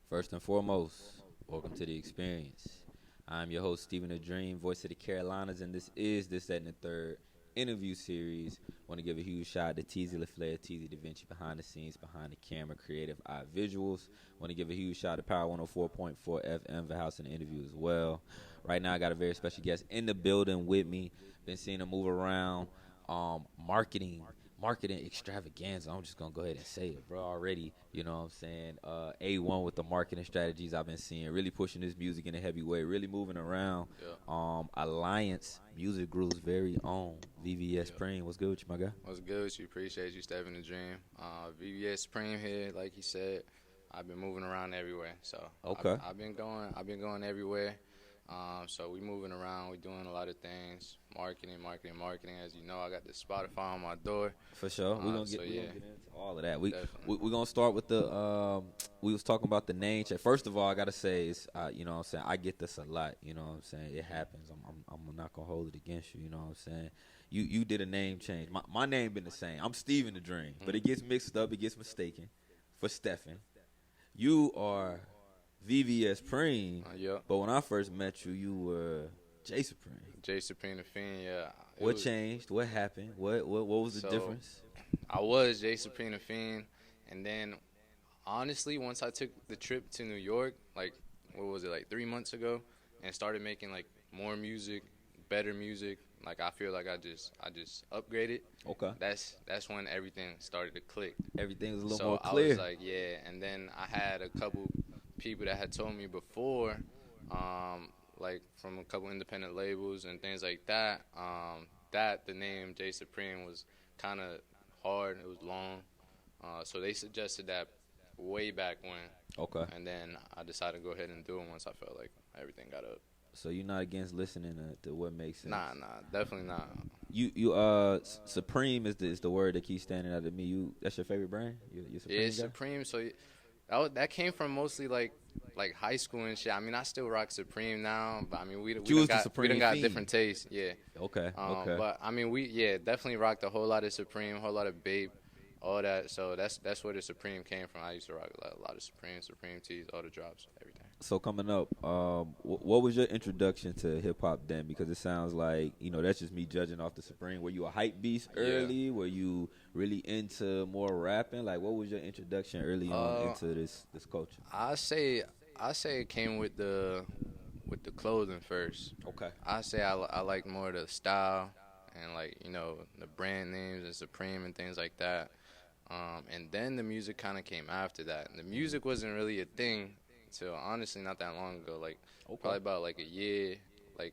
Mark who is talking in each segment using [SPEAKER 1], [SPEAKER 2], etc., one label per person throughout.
[SPEAKER 1] First and foremost, welcome to the experience. I'm your host, Stephen the Dream, voice of the Carolinas, and this is This, That, and the Third interview series. Want to give a huge shout out to Teasy LaFleur, Teasy Da Vinci behind the scenes, behind the camera, creative eye visuals. Want to give a huge shout out to Power 104.4 FM, the house in the interview as well. Right now, I got a very special guest in the building with me. Been seeing him move around, marketing extravaganza. I'm just gonna go ahead and say it, bro. Already, you know what I'm saying? A1 with the marketing strategies I've been seeing, really pushing this music in a heavy way, really moving around.
[SPEAKER 2] Yeah.
[SPEAKER 1] Alliance Music Group's very own VVS
[SPEAKER 2] Yeah.
[SPEAKER 1] Preme. What's good with you, my guy?
[SPEAKER 2] What's good with you? Appreciate you stepping the dream. VVS Preme here, like you said. I've been moving around everywhere, so
[SPEAKER 1] Okay.
[SPEAKER 2] I've been going everywhere. So we moving around. We doing a lot of things. Marketing. As you know, I got the Spotify on my door.
[SPEAKER 1] For sure. We're gonna
[SPEAKER 2] So,
[SPEAKER 1] get
[SPEAKER 2] yeah.
[SPEAKER 1] into all of that. We're
[SPEAKER 2] Definitely.
[SPEAKER 1] gonna start with the we was talking about the name check. First of all, I gotta say is you know what I'm saying, I get this a lot, you know what I'm saying? It happens. I'm not gonna hold it against you, you know what I'm saying? You did a name change. My name been the same. I'm Steven the Dream, but it gets mixed up, it gets mistaken for Stephen. You are VVS Preme,
[SPEAKER 2] Yeah.
[SPEAKER 1] but when I first met you, you were J Supreme.
[SPEAKER 2] J Supreme the Fiend. Yeah.
[SPEAKER 1] What changed? What happened? What was the
[SPEAKER 2] So-
[SPEAKER 1] difference?
[SPEAKER 2] I was J Supreme the Fiend, and then honestly, once I took the trip to New York, like what was it, like 3 months ago, and started making like more music, better music. Like I feel like I just upgraded.
[SPEAKER 1] Okay.
[SPEAKER 2] That's when everything started to click.
[SPEAKER 1] Everything was a little
[SPEAKER 2] So
[SPEAKER 1] more
[SPEAKER 2] I
[SPEAKER 1] clear.
[SPEAKER 2] was like, yeah. And then I had a couple people that had told me before, like from a couple independent labels and things like that, that the name J Supreme was kind of hard. It was long. So they suggested that way back when.
[SPEAKER 1] Okay.
[SPEAKER 2] And then I decided to go ahead and do it once I felt like everything got up.
[SPEAKER 1] So you're not against listening to what makes sense.
[SPEAKER 2] Nah, definitely not.
[SPEAKER 1] Supreme is the word that keeps standing out to me. That's your favorite brand? You Supreme
[SPEAKER 2] Yeah,
[SPEAKER 1] guy?
[SPEAKER 2] Supreme. So that came from mostly like high school and shit. I mean, I still rock Supreme now, but I mean, we
[SPEAKER 1] You was
[SPEAKER 2] done
[SPEAKER 1] the
[SPEAKER 2] got
[SPEAKER 1] Supreme
[SPEAKER 2] got
[SPEAKER 1] fiend.
[SPEAKER 2] different tastes. Yeah.
[SPEAKER 1] Okay. Okay.
[SPEAKER 2] But I mean, we definitely rocked a whole lot of Supreme, a whole lot of Bape, all that. So that's where the Supreme came from. I used to rock a lot of Supreme tees, all the drops, everything.
[SPEAKER 1] So coming up, what was your introduction to hip hop then? Because it sounds like, you know, that's just me judging off the Supreme. Were you a hype beast early? Were you really into more rapping? Like, what was your introduction early on into this culture?
[SPEAKER 2] I say it came with the clothing first.
[SPEAKER 1] Okay.
[SPEAKER 2] I say I like more the style and like, you know, the brand names and Supreme and things like that. And then the music kind of came after that. And the music wasn't really a thing until honestly not that long ago. Like probably about like a year, like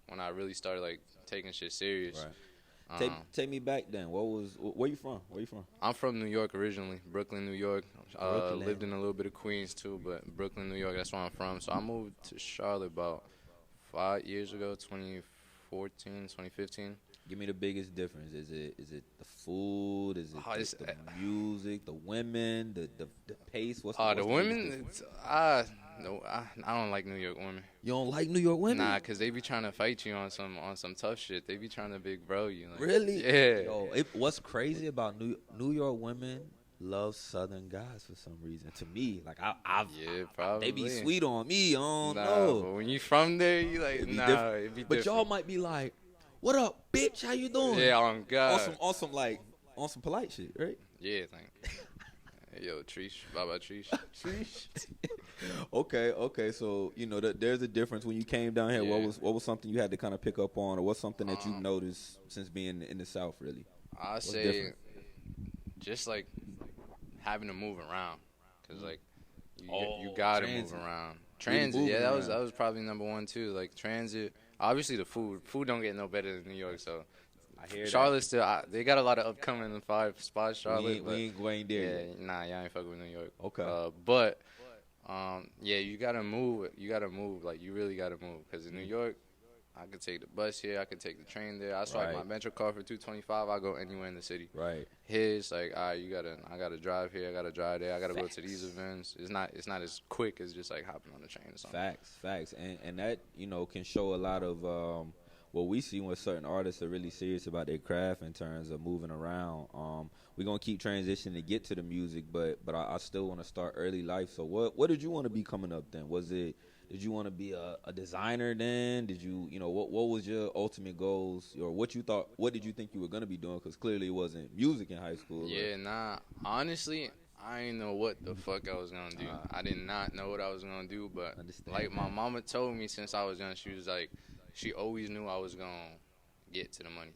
[SPEAKER 2] when I really started like taking shit serious.
[SPEAKER 1] Right. Take me back then. Where you from?
[SPEAKER 2] I'm from New York originally, Brooklyn, New York.
[SPEAKER 1] Brooklyn.
[SPEAKER 2] Lived in a little bit of Queens too, but Brooklyn, New York, that's where I'm from. So I moved to Charlotte about 5 years ago, 2014, 2015.
[SPEAKER 1] Give me the biggest difference. Is it the food? Is it the music, the women, the pace? What's
[SPEAKER 2] The
[SPEAKER 1] biggest
[SPEAKER 2] women,
[SPEAKER 1] difference?
[SPEAKER 2] no, I don't like New York women.
[SPEAKER 1] You don't like New York women?
[SPEAKER 2] Nah, cause they be trying to fight you on some tough shit. They be trying to big bro you. Like,
[SPEAKER 1] Really?
[SPEAKER 2] Yeah.
[SPEAKER 1] Yo, what's crazy about New York women love Southern guys for some reason. To me, like
[SPEAKER 2] Probably.
[SPEAKER 1] they be sweet on me. I don't
[SPEAKER 2] Nah,
[SPEAKER 1] know.
[SPEAKER 2] but when you from there, you like
[SPEAKER 1] It'd be
[SPEAKER 2] nah.
[SPEAKER 1] different.
[SPEAKER 2] It be
[SPEAKER 1] But
[SPEAKER 2] different.
[SPEAKER 1] y'all might be like, "What up, bitch? How you doing?"
[SPEAKER 2] Yeah, on God.
[SPEAKER 1] On some polite shit, right?
[SPEAKER 2] Yeah, like, hey, yo, Trish, Baba Trish.
[SPEAKER 1] Okay. So you know that there's a difference when you came down here.
[SPEAKER 2] Yeah.
[SPEAKER 1] What was something you had to kind of pick up on, or what's something that you noticed since being in the South, really?
[SPEAKER 2] I say
[SPEAKER 1] different?
[SPEAKER 2] just like having to move around, cause like you
[SPEAKER 1] Oh,
[SPEAKER 2] gotta
[SPEAKER 1] transit.
[SPEAKER 2] move around.
[SPEAKER 1] Really
[SPEAKER 2] Transit,
[SPEAKER 1] moving
[SPEAKER 2] yeah, that
[SPEAKER 1] around.
[SPEAKER 2] was probably number one too. Like transit, obviously the food don't get no better than New York. So
[SPEAKER 1] I hear
[SPEAKER 2] Charlotte still, they got a lot of upcoming 5 spots.
[SPEAKER 1] that.
[SPEAKER 2] Charlotte,
[SPEAKER 1] We ain't there
[SPEAKER 2] yeah,
[SPEAKER 1] yet.
[SPEAKER 2] nah, y'all ain't fucking with New York.
[SPEAKER 1] Okay.
[SPEAKER 2] But yeah, you gotta move. You gotta move. Like you really gotta move. Cause in New York, I could take the bus here. I could take the train there. I swipe
[SPEAKER 1] Right.
[SPEAKER 2] my Metro card for $2.25. I go anywhere in the city.
[SPEAKER 1] Right.
[SPEAKER 2] Here's like, all right, I gotta drive here. I gotta drive there. I gotta go to these
[SPEAKER 1] Facts.
[SPEAKER 2] events. It's not as quick as just like hopping on the train or something.
[SPEAKER 1] Facts, and that, you know, can show a lot of what we see when certain artists are really serious about their craft in terms of moving around. We're gonna keep transitioning to get to the music, but I still want to start early life. So what did you want to be coming up then? Did you want to be a designer then? Did what was your ultimate goals, or what did you think you were gonna be doing? Because clearly it wasn't music in high school.
[SPEAKER 2] Yeah, nah. Honestly, I didn't know what the fuck I was gonna do. I did not know what I was gonna do, but like my mama told me since I was young, she was like, she always knew I was gonna get to the money.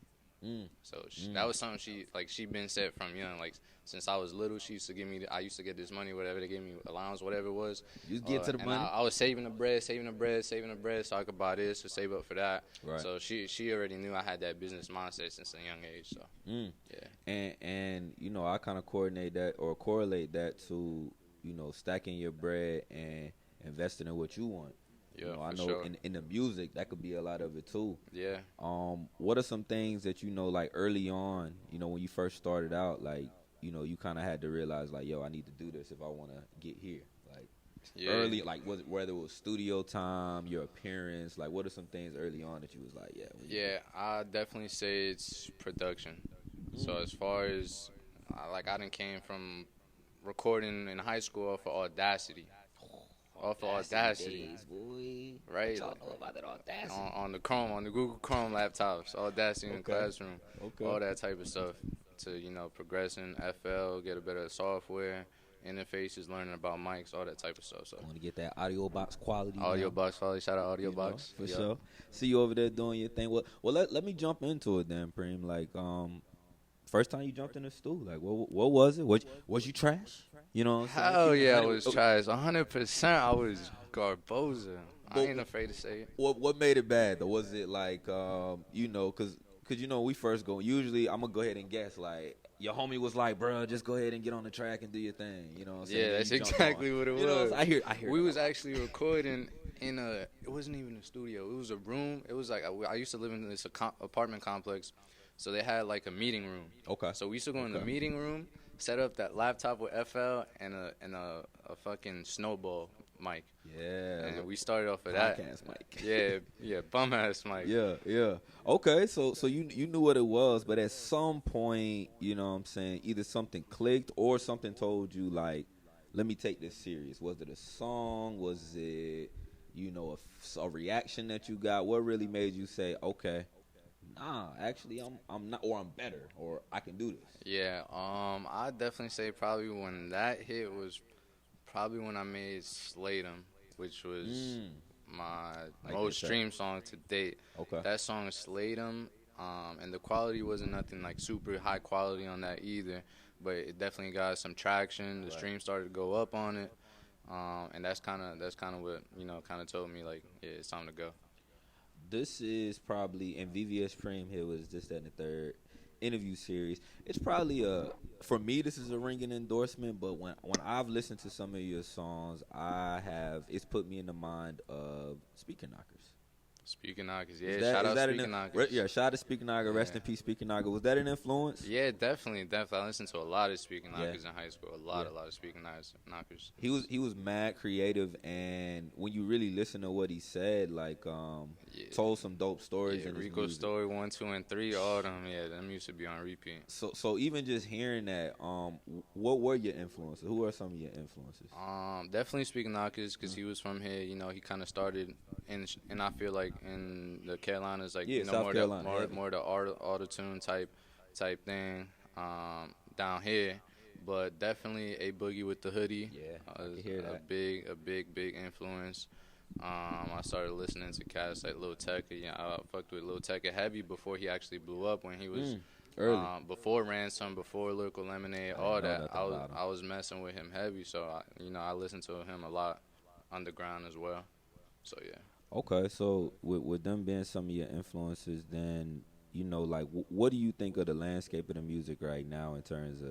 [SPEAKER 2] So that was something she been said from young. Like since I was little, she used to give me. I used to get this money, whatever they gave me, allowance, whatever it was.
[SPEAKER 1] You get to the money.
[SPEAKER 2] I was saving the bread, so I could buy this or save up for that.
[SPEAKER 1] Right.
[SPEAKER 2] So she already knew I had that business mindset since a young age. So yeah.
[SPEAKER 1] And I kind of correlate that to stacking your bread and investing in what you want.
[SPEAKER 2] Yeah,
[SPEAKER 1] I know
[SPEAKER 2] sure.
[SPEAKER 1] in the music that could be a lot of it too.
[SPEAKER 2] Yeah.
[SPEAKER 1] What are some things that like early on, when you first started out, like you kind of had to realize like, yo, I need to do this if I want to get here. Like early, like whether it was studio time, your appearance, like what are some things early on that you was like,
[SPEAKER 2] yeah, I definitely say it's production. So as far as I done came from recording in high school off of Audacity.
[SPEAKER 1] Days, boy.
[SPEAKER 2] Right?
[SPEAKER 1] Y'all know about that Audacity.
[SPEAKER 2] On the Google Chrome laptops, Audacity in the classroom, all that type of stuff. To progressing FL, get a better software, interfaces, learning about mics, all that type of stuff. So
[SPEAKER 1] I want to get that audio box quality.
[SPEAKER 2] Box quality, shout out audio box
[SPEAKER 1] for sure. See you over there doing your thing. Well, let me jump into it then, Preme. Like, first time you jumped in the stool, like, what was it? Was you trash? You know what I'm saying?
[SPEAKER 2] Hell yeah, I was trash. 100%, I was garbosa. I ain't afraid to say it.
[SPEAKER 1] What made it bad though? Was it like, because we first go. Usually, I'm gonna go ahead and guess. Like your homie was like, "Bro, just go ahead and get on the track and do your thing." You know what I'm saying?
[SPEAKER 2] Yeah, that's exactly what it was.
[SPEAKER 1] I hear.
[SPEAKER 2] We was actually recording in a. It wasn't even a studio. It was a room. It was like I used to live in this apartment complex, so they had like a meeting room.
[SPEAKER 1] Okay.
[SPEAKER 2] So we used to go in the meeting room, set up that laptop with FL and a fucking snowball mic.
[SPEAKER 1] Yeah.
[SPEAKER 2] And we started off of that.
[SPEAKER 1] Podcast mic.
[SPEAKER 2] Yeah, bum ass mic.
[SPEAKER 1] Yeah. Okay, so you knew what it was, but at some point, you know what I'm saying, either something clicked or something told you like, let me take this serious. Was it a song? Was it, a reaction that you got? What really made you say, okay, nah, actually I'm not, or I'm better, or I can do this?
[SPEAKER 2] Yeah, I'd definitely say probably when that hit was probably when I made Slate 'Em, which was my most streamed song to date.
[SPEAKER 1] Okay.
[SPEAKER 2] That song is Slate 'Em, and the quality wasn't nothing like super high quality on that either, but it definitely got some traction. The stream started to go up on it, and that's kind of what kind of told me like, yeah, it's time to go.
[SPEAKER 1] This is probably, and VVS Preme here was this, that, and the third interview series. It's probably for me, this is a ringing endorsement, but when I've listened to some of your songs, it's put me in the mind of Speaker Knockers.
[SPEAKER 2] Speaker Knockers, yeah. Shout out Speaker Knockers.
[SPEAKER 1] Yeah, shout out to Speaker Knockers. Rest in peace, Speaker Knockers. Was that an influence?
[SPEAKER 2] Yeah, definitely. I listened to a lot of Speaker Knockers in high school. A lot of Speaker Knockers.
[SPEAKER 1] He was mad creative, and when you really listen to what he said, like told some dope stories.
[SPEAKER 2] Yeah, Rico's Story 1, 2, and 3, all them. Yeah, them used to be on repeat.
[SPEAKER 1] So even just hearing that, what were your influences? Who are some of your influences?
[SPEAKER 2] Definitely Speaker Knockers, because he was from here. He kind of started and I feel like in the Carolinas, like
[SPEAKER 1] South Carolina,
[SPEAKER 2] more the auto-tune type thing down here, but definitely A Boogie with the Hoodie.
[SPEAKER 1] Yeah, I can hear that.
[SPEAKER 2] A big influence. I started listening to cats like Lil Tecca. I fucked with Lil Tecca heavy before he actually blew up. When he was
[SPEAKER 1] early,
[SPEAKER 2] before Ransom, before Lyrical Lemonade, all that. I was messing with him heavy, so I listened to him a lot underground as well. So yeah.
[SPEAKER 1] Okay, so with them being some of your influences, then like what do you think of the landscape of the music right now in terms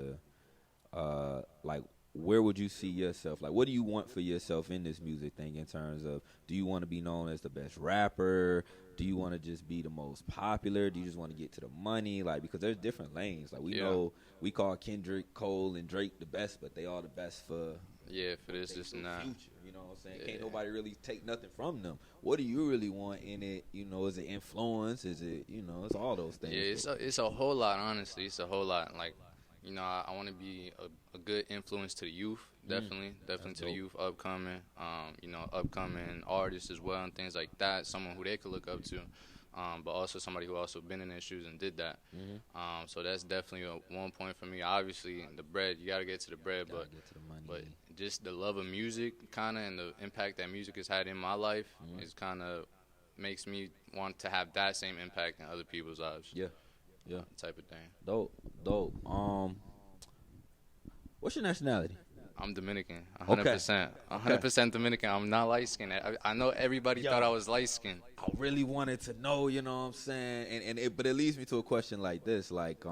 [SPEAKER 1] of like where would you see yourself? Like what do you want for yourself in this music thing in terms of, do you want to be known as the best rapper? Do you want to just be the most popular? Do you just want to get to the money? Like, because there's different lanes. Like we know we call Kendrick, Cole, and Drake the best, but they all the best for
[SPEAKER 2] Yeah, for this,
[SPEAKER 1] They
[SPEAKER 2] this,
[SPEAKER 1] true
[SPEAKER 2] and that.
[SPEAKER 1] future. You know what I'm saying?
[SPEAKER 2] Yeah.
[SPEAKER 1] Can't nobody really take nothing from them. What do you really want in it? You know, is it influence? Is it, you know, it's all those things.
[SPEAKER 2] Yeah, it's a whole lot. Honestly, it's a whole lot. Like, you know, I want to be a good influence to the youth. Definitely to the youth, upcoming. You know, upcoming artists as well and things like that. Someone who they could look up to. But also somebody who also been in their shoes and did that. So that's definitely one point for me. Obviously, the bread, you gotta get to the bread, but just the love of music, kind of, and the impact that music has had in my life is kind of makes me want to have that same impact in other people's lives.
[SPEAKER 1] Yeah.
[SPEAKER 2] Type of thing.
[SPEAKER 1] Dope. What's your nationality?
[SPEAKER 2] I'm Dominican, 100%. 100% Dominican. I'm not light skinned. I know everybody thought I was light skinned.
[SPEAKER 1] I really wanted to know, you know what I'm saying? But it leads me to a question like this, like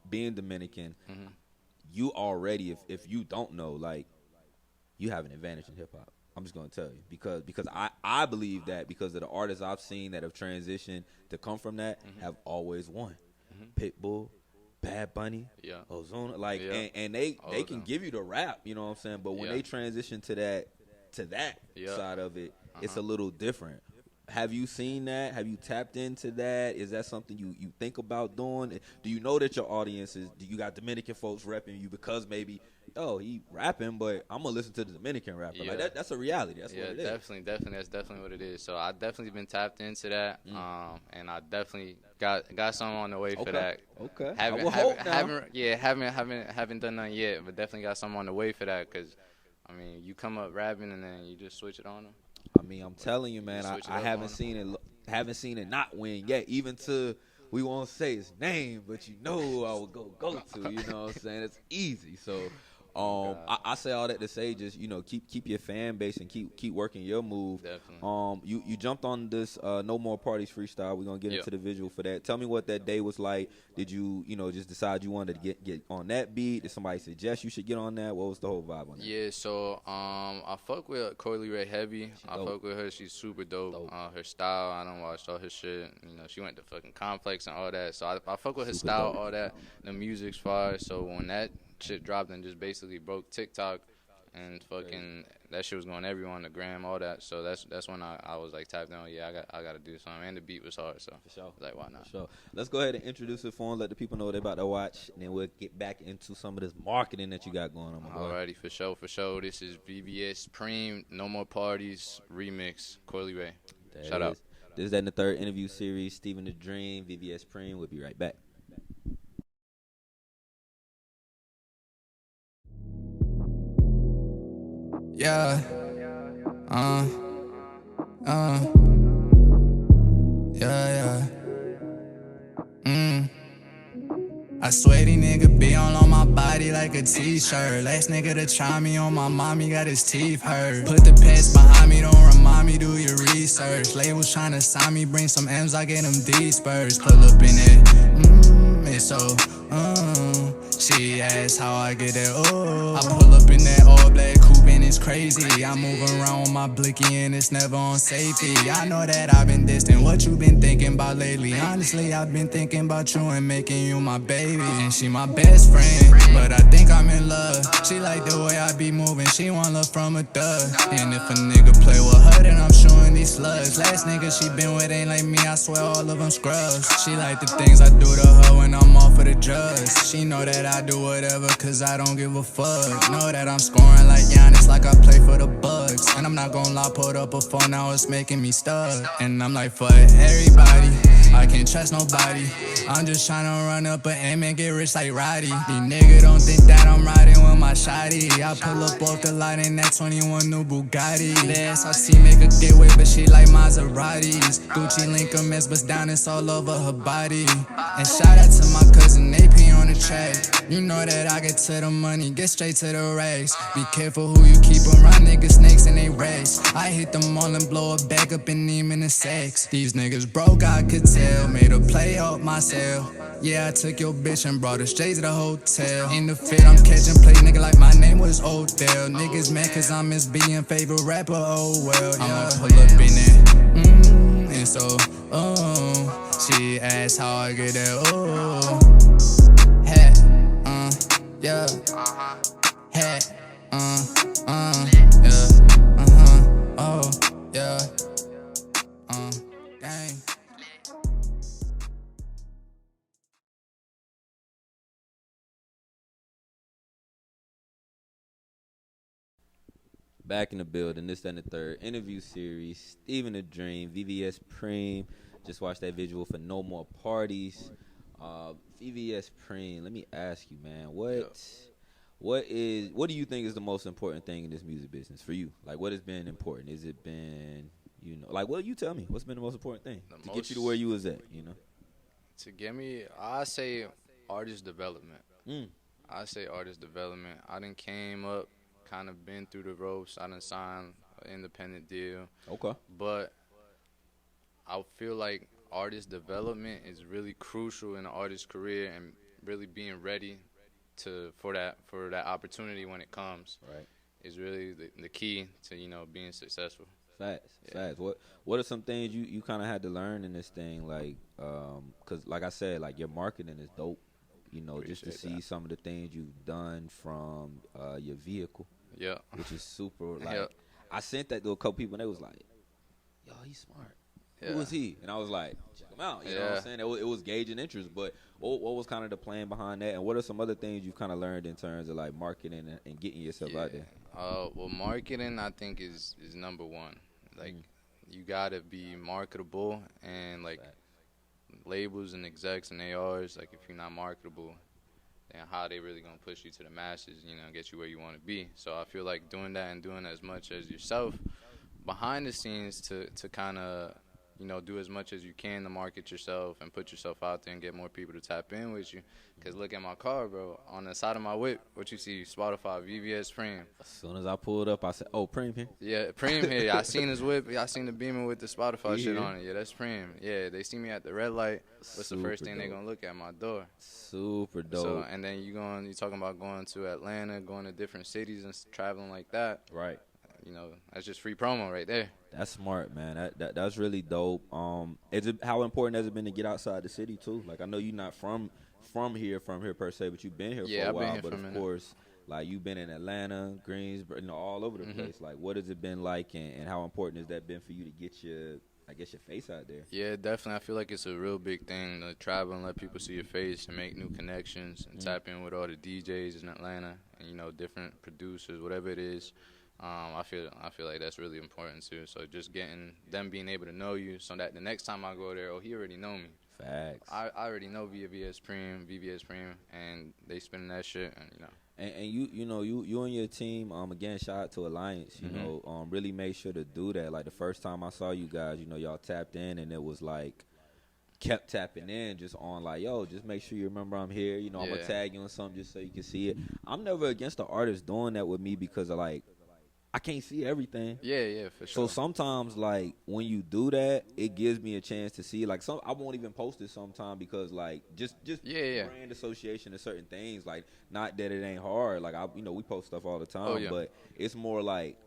[SPEAKER 1] being Dominican, you already, if you don't know, like, you have an advantage in hip hop. I'm just gonna tell you because I believe that because of the artists I've seen that have transitioned to come from that have always won. Pitbull, Bad Bunny, Ozuna, like, and they can give you the rap, you know what I'm saying? But when they transition to that side of it, it's a little different. Have you seen that? Have you tapped into that? Is that something you think about doing? Do you know that your audience do you got Dominican folks repping you because maybe, he rapping, but I'm gonna listen to the Dominican rapper. Like that's a reality. That's what it is.
[SPEAKER 2] Definitely. That's definitely what it is. So I definitely been tapped into that, and I definitely got something on the way for that.
[SPEAKER 1] Okay.
[SPEAKER 2] Haven't done nothing yet, but definitely got something on the way for that. Cause I mean, you come up rapping and then you just switch it on them.
[SPEAKER 1] I mean, I'm telling you, man, I haven't seen it not win yet. Even to, we won't say his name, but you know who I would go to. You know what I'm saying? It's easy. So, I say all that to say, just, you know, keep your fan base and keep working your move.
[SPEAKER 2] Definitely.
[SPEAKER 1] You jumped on this No More Parties freestyle. We're gonna get into the visual for that. Tell me what that day was like. Did you just decide you wanted to get on that beat? Did somebody suggest you should get on that? What was the whole vibe on that?
[SPEAKER 2] Yeah, so I fuck with Coily Ray heavy. I fuck with her. She's super dope. Her style, I done watched all her shit. You know, she went to fucking Complex and all that. So I fuck with her style, all that. The music's fire. So when that shit dropped and just basically broke TikTok and fucking that shit was going everywhere on the gram, all that. So that's when I was like tapped in. I gotta do something, and the beat was hard. So
[SPEAKER 1] for sure,
[SPEAKER 2] I was like, why not?
[SPEAKER 1] For sure. Let's go ahead and introduce it for them. Let the people know what they're about to watch, and then we'll get back into some of this marketing that you got going on.
[SPEAKER 2] Alrighty, for sure. This is VVS Preme No More Parties remix. Coily Ray. Shout out.
[SPEAKER 1] This is in the third interview series. Steven the Dream, VVS Preme. We'll be right back.
[SPEAKER 3] Yeah. Yeah. I swear these nigga be all on my body like a t-shirt. Last nigga to try me on my mommy got his teeth hurt. Put the past behind me, don't remind me, do your research. Labels tryna sign me, bring some M's, I get them D-spurs. Pull up in it, it's so, she asks how I get that, I pull up in that all black coupe and it's crazy. I move around with my blicky and it's never on safety. I know that I've been distant, what you been thinking about lately? Honestly, I've been thinking about you and making you my baby. And she my best friend, but I think I'm in love. She like the way I be moving, she want love from a thug. And if a nigga play with her, then I'm showing these slugs. Last nigga she been with ain't like me, I swear all of them scrubs. She like the things I do to her when I'm off of the drugs. She know that I do whatever cause I don't give a fuck. Know that I'm scoring like Giannis, like I play for the Bucks. And I'm not gon' lie, put up a phone, now it's making me stuck. And I'm like, fuck everybody, I can't trust nobody. I'm just tryna run up a M and get rich like Roddy. These niggas don't think that I'm riding with my shotty. I pull up off the lot in that 21 new Bugatti. The SRC make her get wet, but she like Maseratis. Gucci link a mess, but down it's all over her body. And shout out to my cousin AP on the track. You know that I get to the money, get straight to the racks. Be careful who you keep around, niggas snakes and they racks. I hit them all and blow a bag up and need in the sex. These niggas broke, I could tell, made a play off myself. Yeah, I took your bitch and brought her straight to the hotel. In the fit, I'm catching play, nigga, like my name was Odell. Niggas mad cause I'm Miss being favorite rapper, oh well, yeah. I'ma pull up in it, and so, she asked how I get that, hat, yeah, hat, Yeah, oh, yeah, gang.
[SPEAKER 1] Back in the building, this and the third interview series. Steven the Dream, VVS Preme. Just watched that visual for No More Parties. VVS Preme. Let me ask you, man, what do you think is the most important thing in this music business for you? Like, what has been important? Is it been, like, well, you tell me, what's been the most important thing to get you to where you was at?
[SPEAKER 2] To get me, I say artist development.
[SPEAKER 1] Mm.
[SPEAKER 2] I say artist development. I done came up, kind of been through the ropes. I done signed an independent deal.
[SPEAKER 1] Okay.
[SPEAKER 2] But I feel like artist development is really crucial in an artist's career and really being ready for that opportunity when it comes.
[SPEAKER 1] Right.
[SPEAKER 2] Is really the key to being successful.
[SPEAKER 1] Facts. What are some things you kind of had to learn in this thing, like, cause like I said, like your marketing is dope. Just to see some of the things you've done from your vehicle.
[SPEAKER 2] Yeah.
[SPEAKER 1] Which is super. Like,
[SPEAKER 2] yeah.
[SPEAKER 1] I sent that to a couple people and they was like, "Yo, he's smart.
[SPEAKER 2] Yeah.
[SPEAKER 1] Who is he?" And I was like, "Check him out." You know what I'm saying? It was gauging interest, but what was kind of the plan behind that? And what are some other things you've kind of learned in terms of like marketing and getting yourself out there?
[SPEAKER 2] Well, marketing I think is number one. Like, you gotta be marketable, and like labels and execs and ARs, like if you're not marketable, then how they really gonna push you to the masses, get you where you want to be. So I feel like doing that and doing as much as yourself behind the scenes to kind of do as much as you can to market yourself and put yourself out there and get more people to tap in with you. Because look at my car, bro. On the side of my whip, what you see, Spotify, VVS Preme.
[SPEAKER 1] As soon as I pulled up, I said, "Oh, Preme here."
[SPEAKER 2] Yeah, Preme here. I seen his whip. I seen the Beamer with the Spotify shit on it. Yeah, that's Preme. Yeah, they see me at the red light. What's the first thing they gonna look at? My door.
[SPEAKER 1] Super dope.
[SPEAKER 2] So, and then you talking about going to Atlanta, going to different cities and traveling like that.
[SPEAKER 1] Right.
[SPEAKER 2] That's just free promo right there.
[SPEAKER 1] That's smart, man. That's really dope. How important has it been to get outside the city too? Like, I know you're not from here per se, but you've been here for a while. But of course, like, you've been in Atlanta, Greensboro, all over the place. Like, what has it been like, and how important has that been for you to get your face out there?
[SPEAKER 2] Yeah, definitely. I feel like it's a real big thing to travel and let people see your face and make new connections and tap in with all the DJs in Atlanta and different producers, whatever it is. I feel like that's really important too. So just getting them being able to know you, so that the next time I go there, he already know me.
[SPEAKER 1] Facts.
[SPEAKER 2] I already know VVS Preme, and they spinning that shit, and
[SPEAKER 1] And you and your team, again, shout out to Alliance, really made sure to do that. Like, the first time I saw you guys, y'all tapped in, and it was like, kept tapping in just on like, yo, just make sure you remember I'm here. I'm going to tag you on something just so you can see it. I'm never against the artist doing that with me because of, like, I can't see everything.
[SPEAKER 2] Yeah, for
[SPEAKER 1] So
[SPEAKER 2] sure.
[SPEAKER 1] sometimes, like, when you do that, it gives me a chance to see. Like, I won't even post it sometimes because, like, just brand association to certain things. Like, not that it ain't hard. Like, we post stuff all the time, but it's more like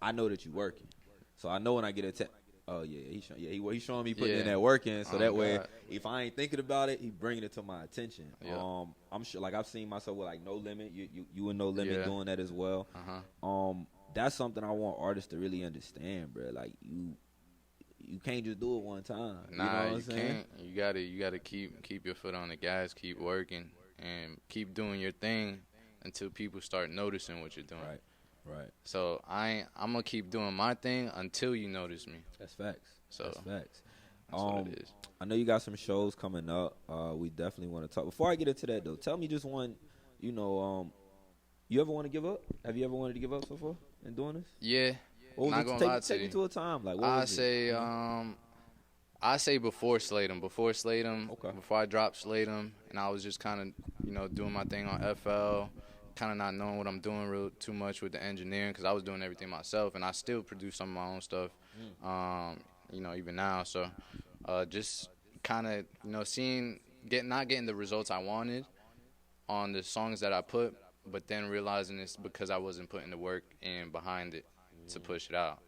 [SPEAKER 1] I know that you working. So I know when I get a text. Oh yeah, he's showing me putting in that work in. So that way, if I ain't thinking about it, he bringing it to my attention.
[SPEAKER 2] Yeah.
[SPEAKER 1] I'm sure, like, I've seen myself with like No Limit. You and No Limit doing that as well. That's something I want artists to really understand, bro. Like, you can't just do it one time.
[SPEAKER 2] Nah,
[SPEAKER 1] you know what I'm
[SPEAKER 2] saying? Can't. You gotta keep your foot on the gas, keep working, and keep doing your thing until people start noticing what you're doing.
[SPEAKER 1] Right.
[SPEAKER 2] So I'm gonna keep doing my thing until you notice me.
[SPEAKER 1] That's facts.
[SPEAKER 2] That's
[SPEAKER 1] what
[SPEAKER 2] it is.
[SPEAKER 1] I know you got some shows coming up. We definitely want to talk. Before I get into that though, tell me just one. You ever want to give up? Have you ever wanted to give up so far in doing this?
[SPEAKER 2] Yeah.
[SPEAKER 1] Take me to a time. Like, what was it?
[SPEAKER 2] I say before Slatum. Before I dropped Slatum, and I was just kind of, doing my thing on FL, kind of not knowing what I'm doing too much with the engineering because I was doing everything myself, and I still produce some of my own stuff, even now. So just kind of, not getting the results I wanted on the songs that I put, but then realizing it's because I wasn't putting the work in behind it to push it out.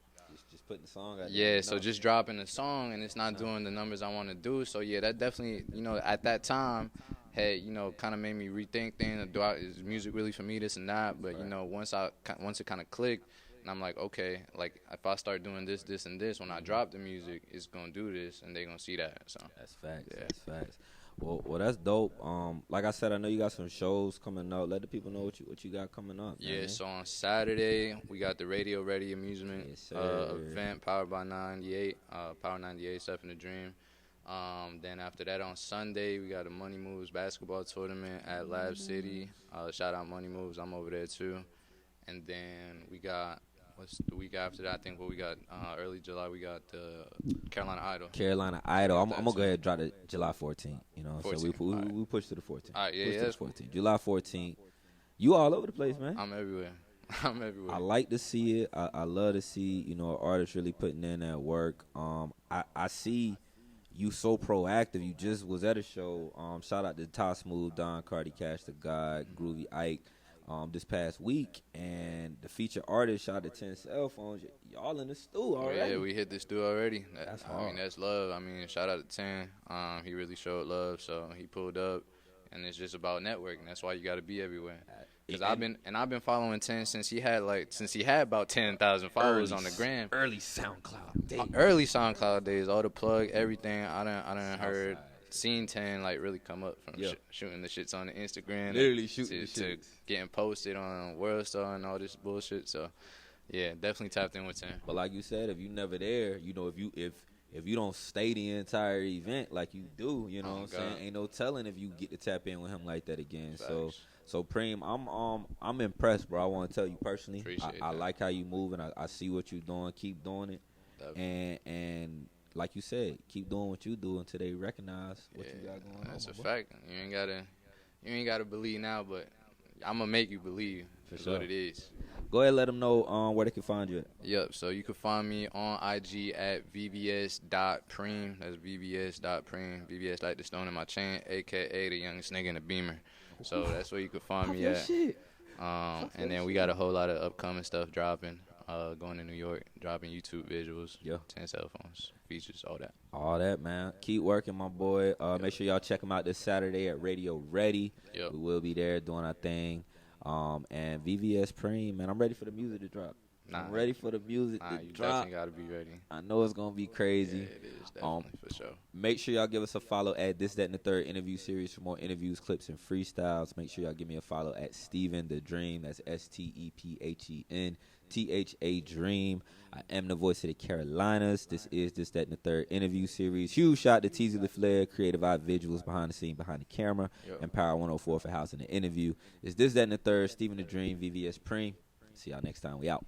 [SPEAKER 1] Just putting the song out.
[SPEAKER 2] Yeah, so just dropping the song and it's not doing the numbers I want to do. So yeah, that definitely, at that time, had, you know, kind of made me rethink things. Is music really for me, this and that? But, you know, once it kind of clicked, and I'm like, okay, like, if I start doing this, this, and this, when I drop the music, it's going to do this, and they're going to see that. So
[SPEAKER 1] That's facts.
[SPEAKER 2] Yeah.
[SPEAKER 1] That's facts. Well, that's dope. Like I said, I know you got some shows coming up. Let the people know what you got coming up.
[SPEAKER 2] Yeah,
[SPEAKER 1] man.
[SPEAKER 2] so on Saturday, we got the Radio Ready Amusement
[SPEAKER 1] Yes, sir.
[SPEAKER 2] event powered by 98, Power 98, Step in the Dream. Then after that, on Sunday, we got a Money Moves basketball tournament at Lab City. Shout out Money Moves. I'm over there, too. And then we got, what's the week after that? I think we got early July, we got the Carolina Idol.
[SPEAKER 1] Carolina Idol. I'm gonna go ahead and drop it July 14th. You know, so
[SPEAKER 2] 14th.
[SPEAKER 1] we push to the 14th.
[SPEAKER 2] All right, yeah,
[SPEAKER 1] push
[SPEAKER 2] yeah,
[SPEAKER 1] to
[SPEAKER 2] that's
[SPEAKER 1] the 14th. July 14th. You all over the place, man.
[SPEAKER 2] I'm everywhere. I'm everywhere.
[SPEAKER 1] I like to see it. I love to see, you know, artists really putting in that work. I see you so proactive. You just was at a show. Shout out to Ty Smooth, Don Cardi, Cash the God, Groovy Ike. This past week, and the featured artist shot at 10 cell phones. Y'all in the stew already.
[SPEAKER 2] Yeah, we hit this dude already.
[SPEAKER 1] That's
[SPEAKER 2] I mean,
[SPEAKER 1] hard.
[SPEAKER 2] that's love. I mean, shout out to 10. He really showed love, so he pulled up, and it's just about networking. That's why you got to be everywhere. Because I've been following 10 since he had about 10,000 followers on the gram.
[SPEAKER 1] Early SoundCloud days.
[SPEAKER 2] Early SoundCloud days, all the plug, everything. I done seen 10 like really come up from shooting the shits on the Instagram,
[SPEAKER 1] Literally shooting the
[SPEAKER 2] to
[SPEAKER 1] shits.
[SPEAKER 2] getting posted on World Star and all this bullshit. So yeah, definitely tapped in with 10.
[SPEAKER 1] But like you said, if you never there, you know, if you don't stay the entire event like you do, you know what I'm saying, ain't no telling if you get to tap in with him like that again.
[SPEAKER 2] Facts.
[SPEAKER 1] So Preme, I'm impressed, bro. I want to tell you personally.
[SPEAKER 2] Appreciate
[SPEAKER 1] I
[SPEAKER 2] that.
[SPEAKER 1] like how you move, and I see what you're doing. Keep doing it,
[SPEAKER 2] Definitely.
[SPEAKER 1] and like you said, keep doing what you do until they recognize what you got going on.
[SPEAKER 2] That's a
[SPEAKER 1] my boy.
[SPEAKER 2] fact. You ain't gotta believe now, but I'm gonna make you believe. That's
[SPEAKER 1] sure.
[SPEAKER 2] what it is.
[SPEAKER 1] Go ahead, let them know where they can find you at.
[SPEAKER 2] Yep. So you can find me on IG at vvs.preme. That's vvs.preme. VVS like the stone in my chain, aka the youngest nigga in the Beamer. So that's where you can find me
[SPEAKER 1] Your
[SPEAKER 2] at.
[SPEAKER 1] shit.
[SPEAKER 2] And then we got a whole lot of upcoming stuff dropping. Going to New York, dropping YouTube visuals, 10 cell phones, features, all that.
[SPEAKER 1] All that, man. Keep working, my boy. Make sure y'all check him out this Saturday at Radio Ready.
[SPEAKER 2] Yep.
[SPEAKER 1] We will be there doing our thing. And VVS Preme, man, I'm ready for the music to drop. I'm ready for the music to
[SPEAKER 2] You
[SPEAKER 1] drop.
[SPEAKER 2] definitely gotta be ready.
[SPEAKER 1] I know it's gonna be crazy.
[SPEAKER 2] Yeah, it is definitely for sure.
[SPEAKER 1] Make sure y'all give us a follow at This, That, and the Third interview series for more interviews, clips, and freestyles. Make sure y'all give me a follow at Steven the Dream. That's STEPHEN THA Dream. I am the voice of the Carolinas. This is This, That, and the Third interview series. Huge shout to Teasy LaFlair, Creative Eye Visuals behind the scene, behind the camera, and Power 104 for housing the interview. It's This, That, and the Third. Steven the Dream, VVS Preme. See y'all next time. We out.